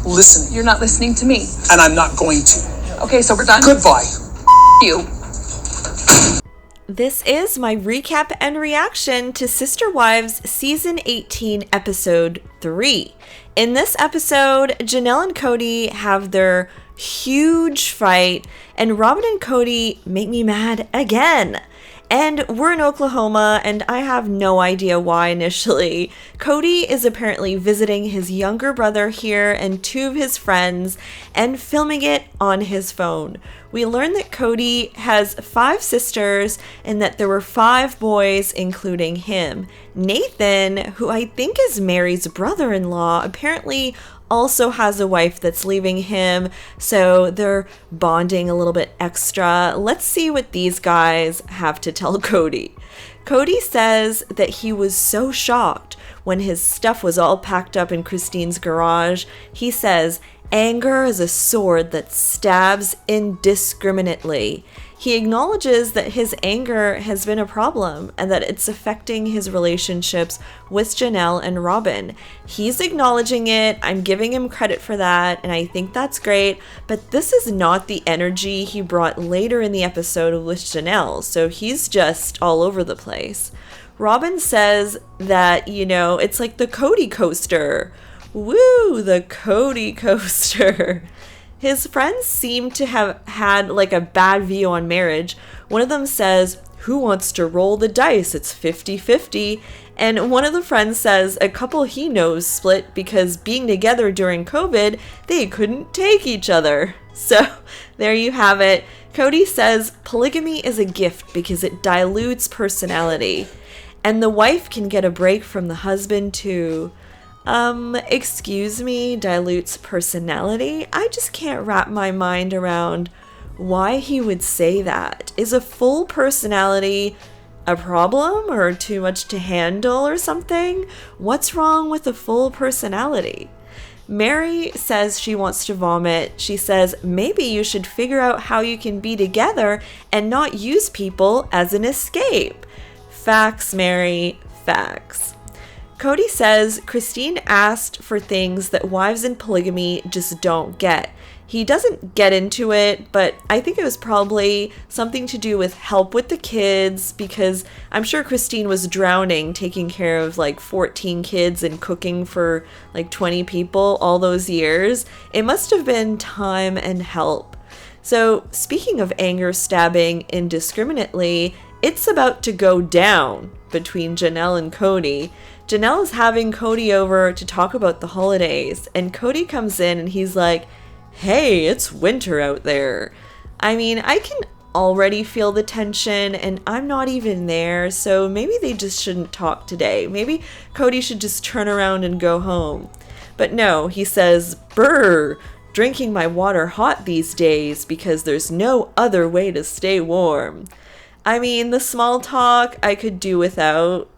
listening. You're not listening to me. And I'm not going to. Okay, so we're done? Goodbye. You. This is my recap and reaction to Sister Wives Season 18, Episode 3. In this episode, Janelle and Kody have their huge fight, and Robyn and Kody make me mad again. And we're in Oklahoma, and I have no idea why initially. Kody is apparently visiting his younger brother here and two of his friends and filming it on his phone. We learn that Kody has 5 sisters and that there were 5 boys, including him. Nathan, who I think is Mary's brother-in-law, apparently also has a wife that's leaving him, so they're bonding a little bit extra. Let's see what these guys have to tell Kody. Kody says that he was so shocked when his stuff was all packed up in Christine's garage. He says, "Anger is a sword that stabs indiscriminately." He acknowledges that his anger has been a problem and that it's affecting his relationships with Janelle and Robyn. He's acknowledging it. I'm giving him credit for that, and I think that's great. But this is not the energy he brought later in the episode with Janelle, so he's just all over the place. Robyn says that, it's like the Kody coaster. Woo, the Kody coaster. His friends seem to have had like a bad view on marriage. One of them says, "Who wants to roll the dice? It's 50-50. And one of the friends says a couple he knows split because being together during COVID, they couldn't take each other. So there you have it. Kody says polygamy is a gift because it dilutes personality. And the wife can get a break from the husband too. Excuse me, dilutes personality? I just can't wrap my mind around why he would say that. Is a full personality a problem or too much to handle or something? What's wrong with a full personality? Mary says she wants to vomit. She says maybe you should figure out how you can be together and not use people as an escape. Facts, Mary, facts. Kody says Christine asked for things that wives in polygamy just don't get. He doesn't get into it, but I think it was probably something to do with help with the kids, because I'm sure Christine was drowning taking care of like 14 kids and cooking for like 20 people all those years. It must have been time and help. So speaking of anger stabbing indiscriminately, it's about to go down between Janelle and Kody. Janelle is having Kody over to talk about the holidays, and Kody comes in and he's like, "Hey, it's winter out there." I mean, I can already feel the tension, and I'm not even there, so maybe they just shouldn't talk today. Maybe Kody should just turn around and go home. But no, he says, "Brr, drinking my water hot these days because there's no other way to stay warm." I mean, the small talk I could do without,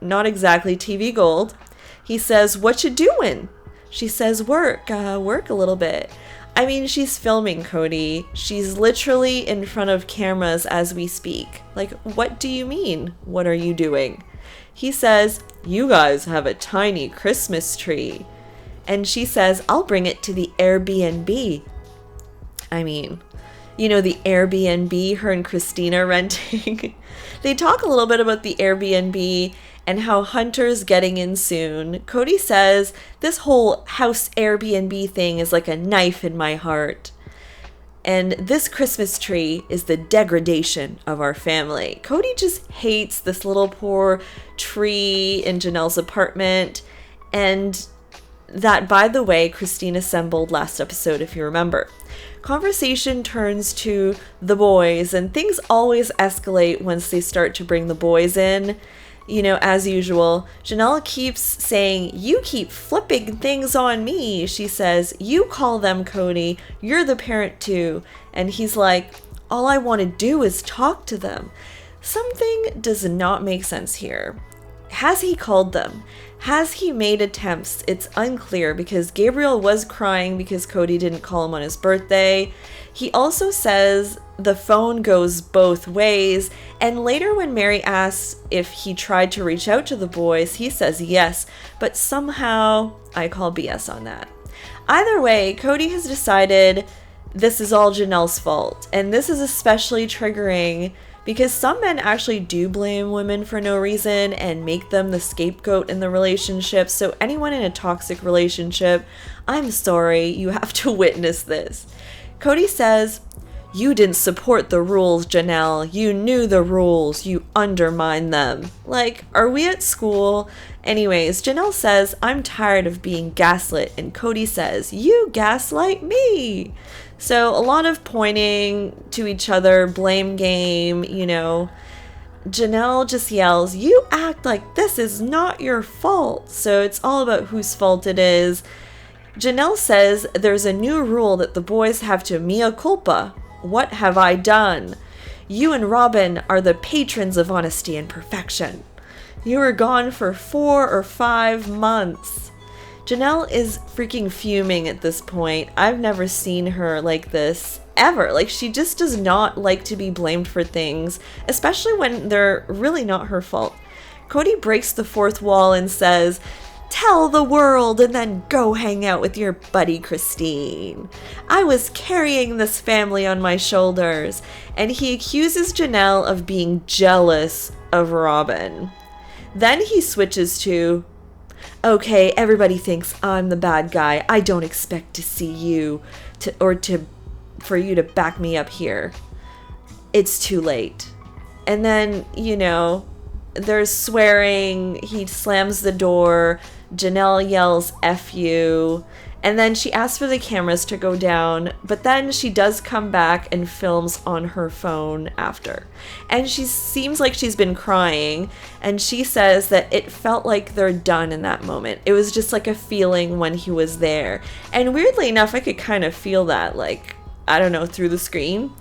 not exactly TV gold. He says, "What you doing?" She says, work a little bit. I mean, she's filming Kody. She's literally in front of cameras as we speak. Like, what do you mean? What are you doing? He says, "You guys have a tiny Christmas tree." And she says, "I'll bring it to the Airbnb." I mean, the Airbnb her and Christina are renting. They talk a little bit about the Airbnb and how Hunter's getting in soon. Kody says, "This whole house Airbnb thing is like a knife in my heart. And this Christmas tree is the degradation of our family." Kody just hates this little poor tree in Janelle's apartment. And that, by the way, Christine assembled last episode, if you remember. Conversation turns to the boys, and things always escalate once they start to bring the boys in. As usual, Janelle keeps saying, "You keep flipping things on me." She says, "You call them, Kody. You're the parent too." And he's like, "All I want to do is talk to them." Something does not make sense here. Has he called them? Has he made attempts? It's unclear, because Gabriel was crying because Kody didn't call him on his birthday. He also says the phone goes both ways, and later when Mary asks if he tried to reach out to the boys, he says yes, but somehow I call BS on that. Either way, Kody has decided this is all Janelle's fault. And this is especially triggering because some men actually do blame women for no reason and make them the scapegoat in the relationship. So anyone in a toxic relationship, I'm sorry, you have to witness this. Kody says, "You didn't support the rules, Janelle. You knew the rules. You undermined them." Like, are we at school? Anyways, Janelle says, "I'm tired of being gaslit." And Kody says, "You gaslight me." So a lot of pointing to each other, blame game, Janelle just yells, "You act like this is not your fault." So it's all about whose fault it is. Janelle says there's a new rule that the boys have to mea culpa. What have I done? You and Robyn are the patrons of honesty and perfection. You were gone for 4 or 5 months. Janelle is freaking fuming at this point. I've never seen her like this ever. Like, she just does not like to be blamed for things, especially when they're really not her fault. Kody breaks the fourth wall and says, "Tell the world and then go hang out with your buddy Christine. I was carrying this family on my shoulders." And he accuses Janelle of being jealous of Robyn. Then he switches to, "Okay, everybody thinks I'm the bad guy. I don't expect to see you for you to back me up here. It's too late." And then, there's swearing. He slams the door. Janelle yells, "F you." And then she asks for the cameras to go down, but then she does come back and films on her phone after. And she seems like she's been crying, and she says that it felt like they're done in that moment. It was just like a feeling when he was there. And weirdly enough, I could kind of feel that, through the screen.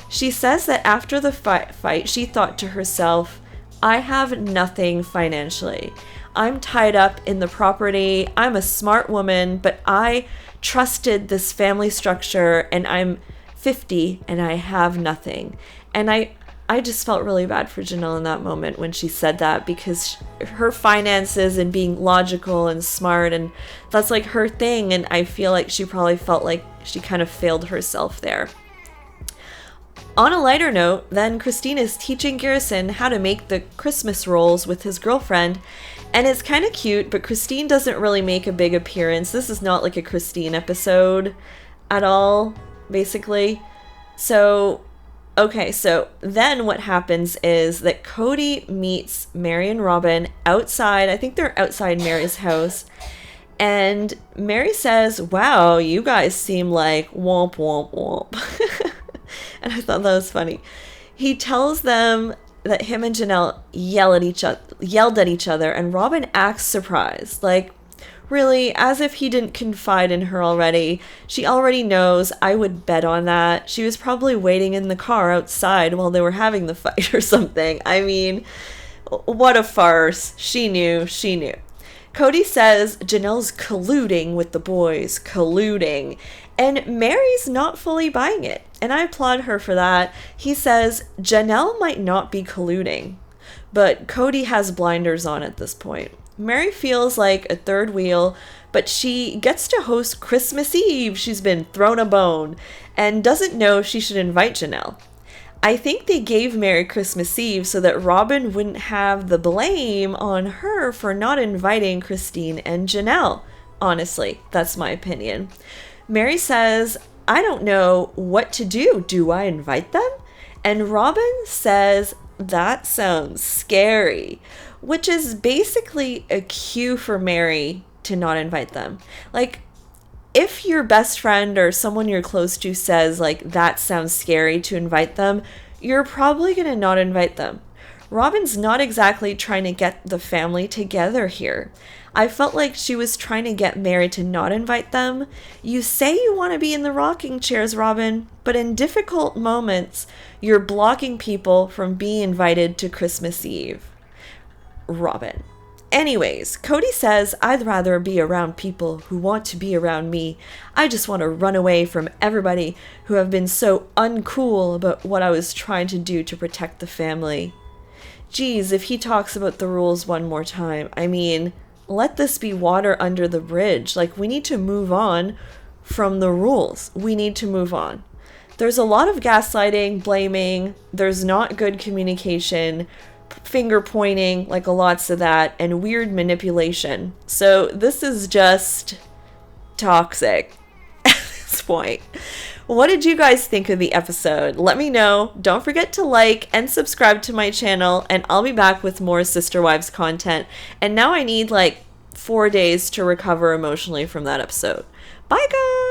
She says that after the fight, she thought to herself, "I have nothing financially. I'm tied up in the property. I'm a smart woman, but I trusted this family structure, and I'm 50 and I have nothing." And I just felt really bad for Janelle in that moment when she said that, because her finances and being logical and smart, and that's like her thing. And I feel like she probably felt like she kind of failed herself there. On a lighter note, then Christine is teaching Garrison how to make the Christmas rolls with his girlfriend. And it's kind of cute, but Christine doesn't really make a big appearance. This is not like a Christine episode at all, basically. So then what happens is that Kody meets Mary and Robyn outside. I think they're outside Mary's house. And Mary says, "Wow, you guys seem like womp, womp, womp." And I thought that was funny. He tells them that him and Janelle yelled at each other, and Robyn acts surprised. Like, really, as if he didn't confide in her already. She already knows. I would bet on that. She was probably waiting in the car outside while they were having the fight or something. I mean, what a farce. She knew. Kody says Janelle's colluding with the boys. Colluding. And Mary's not fully buying it, and I applaud her for that. He says Janelle might not be colluding, but Kody has blinders on at this point. Mary feels like a third wheel, but she gets to host Christmas Eve. She's been thrown a bone and doesn't know she should invite Janelle. I think they gave Mary Christmas Eve so that Robyn wouldn't have the blame on her for not inviting Christine and Janelle. Honestly, that's my opinion. Mary says, "I don't know what to do. Do I invite them?" And Robyn says, "That sounds scary," which is basically a cue for Mary to not invite them. Like, if your best friend or someone you're close to says, "That sounds scary," to invite them, you're probably going to not invite them. Robyn's not exactly trying to get the family together here. I felt like she was trying to get Mary to not invite them. You say you want to be in the rocking chairs, Robyn, but in difficult moments, you're blocking people from being invited to Christmas Eve. Robyn. Anyways, Kody says, "I'd rather be around people who want to be around me. I just want to run away from everybody who have been so uncool about what I was trying to do to protect the family." Geez, if he talks about the rules one more time, I mean, let this be water under the bridge. Like, we need to move on from the rules. We need to move on. There's a lot of gaslighting, blaming, there's not good communication, finger pointing, like lots of that, and weird manipulation. So this is just toxic at this point. What did you guys think of the episode? Let me know. Don't forget to like and subscribe to my channel, and I'll be back with more Sister Wives content. And now I need like 4 days to recover emotionally from that episode. Bye, guys!